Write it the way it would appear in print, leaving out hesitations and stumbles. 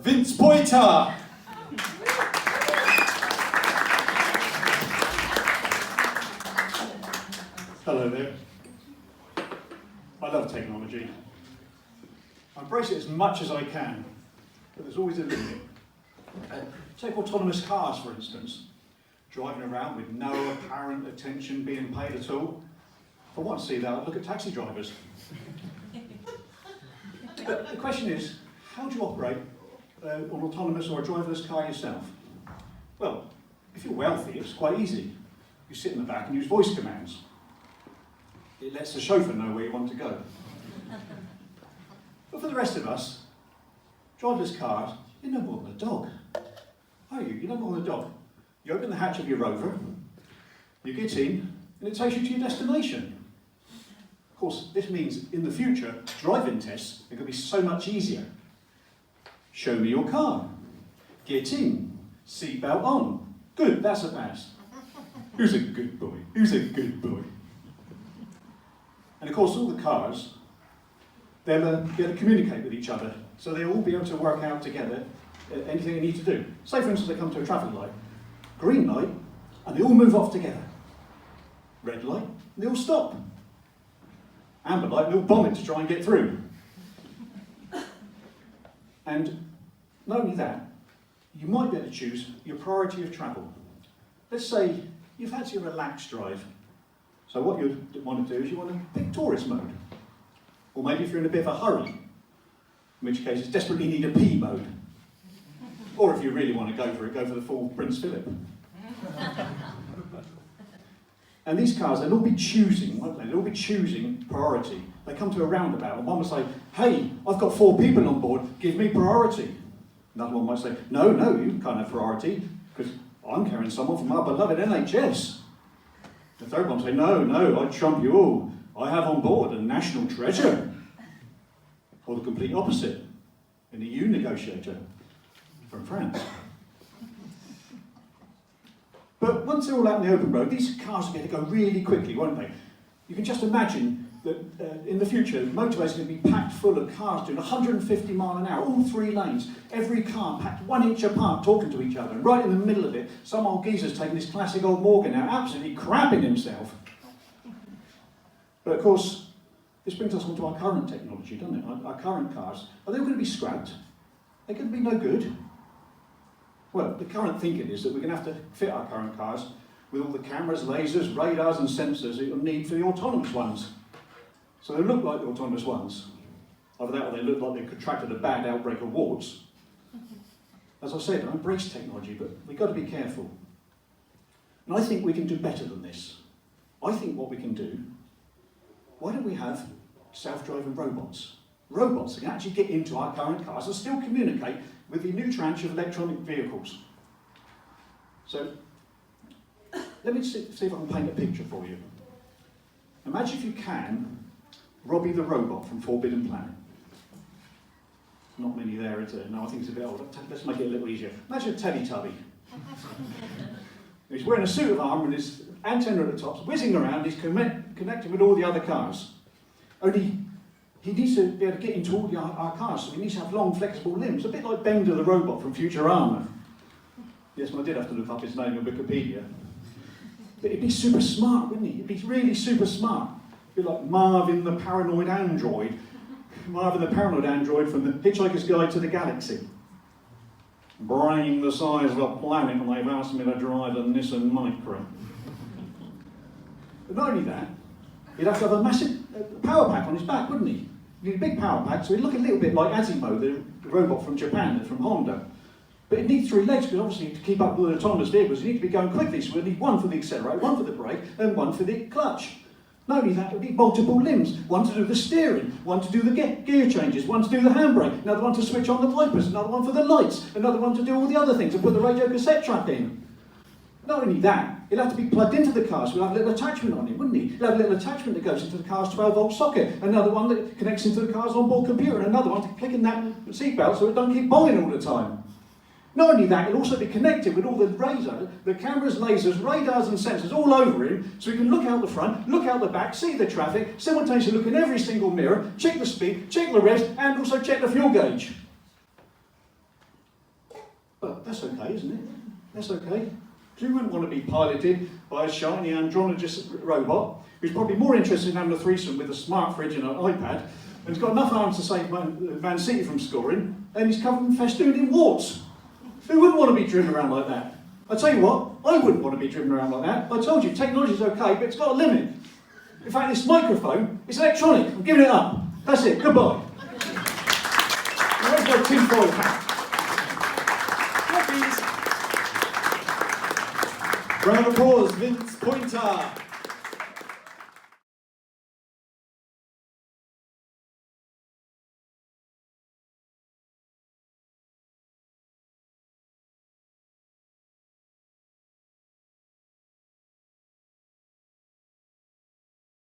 Lynda Poynter. Hello there. I love technology. I embrace it as much as I can, but there's always a limit. Take autonomous cars, for instance. Driving around with no apparent attention being paid at all. If I want to see that, I'll look at taxi drivers. But the question is, how do you operate an autonomous or a driverless car yourself? Well, if you're wealthy, it's quite easy. You sit in the back and use voice commands. It lets the chauffeur know where you want to go. But for the rest of us, driverless cars, you're no more than a dog. Are you? You're no more than a dog. You open the hatch of your Rover, you get in, and it takes you to your destination. Of course, this means in the future, driving tests are going to be so much easier. Show me your car. Get in. Seatbelt on. Good, that's a pass. Who's a good boy? Who's a good boy? And of course, all the cars, they'll be able to communicate with each other. So they'll all be able to work out together anything they need to do. Say, for instance, they come to a traffic light, green light, and they all move off together. Red light, and they all stop. Amber light, and they all bomb it to try and get through. And not only that, you might be able to choose your priority of travel. Let's say you fancy a relaxed drive. So what you want to do is you want to pick tourist mode. Or maybe if you're in a bit of a hurry, in which case it's desperately need a pee mode. Or if you really want to go for the full Prince Philip. And these cars, they'll all be choosing, won't they? They'll all be choosing priority. They come to a roundabout and one will say, hey, I've got 4 people on board, give me priority. Another one might say, no, you can't have priority because I'm carrying someone from our beloved NHS. The third one will say, no, I trump you all. I have on board a national treasure. Or the complete opposite, an EU negotiator from France. But once they're all out in the open road, these cars are going to go really quickly, won't they? You can just imagine that in the future, motorways are going to be packed full of cars doing 150 miles an hour, all 3 lanes, every car packed 1 inch apart, talking to each other. And right in the middle of it, some old geezer's taking this classic old Morgan out, absolutely crapping himself. But of course, this brings us on to our current technology, doesn't it? Our current cars. Are they all going to be scrapped? Are they going to be no good? Well, the current thinking is that we're going to have to fit our current cars with all the cameras, lasers, radars and sensors that you'll need for the autonomous ones. So they look like the autonomous ones. Either that or they look like they contracted a bad outbreak of warts. As I said, I embrace technology, but we've got to be careful. And I think we can do better than this. I think what we can do, why don't we have self-driving robots? Robots that can actually get into our current cars and still communicate with the new tranche of electronic vehicles. So, let me see if I can paint a picture for you. Imagine if you can, Robbie the robot from Forbidden Planet. Not many there, is there? No, I think it's a bit older. Let's make it a little easier. Imagine a Teletubby. He's wearing a suit of armour with his antenna at the top, whizzing around, he's connected with all the other cars. Only he needs to be able to get into all our cars, so he needs to have long, flexible limbs, a bit like Bender the robot from Futurama. Yes, well, I did have to look up his name on Wikipedia. But he'd be super smart, wouldn't he? He'd be really super smart. He'd be like Marvin the paranoid android. Marvin the paranoid android from the Hitchhiker's Guide to the Galaxy. Brain the size of a planet, and they've asked me to drive a Nissan Micra. But not only that, he'd have to have a massive power pack on his back, wouldn't he? He'd need a big power pack, so he'd look a little bit like Asimo, the robot from Japan, from Honda. But he'd need 3 legs, because obviously to keep up with the autonomous vehicles, you need to be going quickly, so we'd need 1 for the accelerator, 1 for the brake, and 1 for the clutch. Not only that, we'd need multiple limbs, 1 to do the steering, 1 to do the gear changes, 1 to do the handbrake, another 1 to switch on the wipers, another 1 for the lights, another 1 to do all the other things, and put the radio cassette track in. Not only that, he'll have to be plugged into the car, so he'll have a little attachment on it, wouldn't he? He'll have a little attachment that goes into the car's 12-volt socket, another one that connects into the car's onboard computer, and another one to click in that seatbelt so it don't keep bombing all the time. Not only that, he'll also be connected with all the cameras, lasers, radars and sensors all over him, so he can look out the front, look out the back, see the traffic, simultaneously look in every single mirror, check the speed, check the revs, and also check the fuel gauge. That's okay, isn't it? That's okay. You wouldn't want to be piloted by a shiny androgynous robot who's probably more interested in having a threesome with a smart fridge and an iPad, and he's got enough arms to save Man City from scoring, and he's covered and festooned in warts. Who wouldn't want to be driven around like that? I tell you what, I wouldn't want to be driven around like that. I told you, technology's okay, but it's got a limit. In fact, this microphone, it's electronic. I'm giving it up. That's it. Goodbye. Where's my tinfoil hat? Round of applause, Lynda Poynter.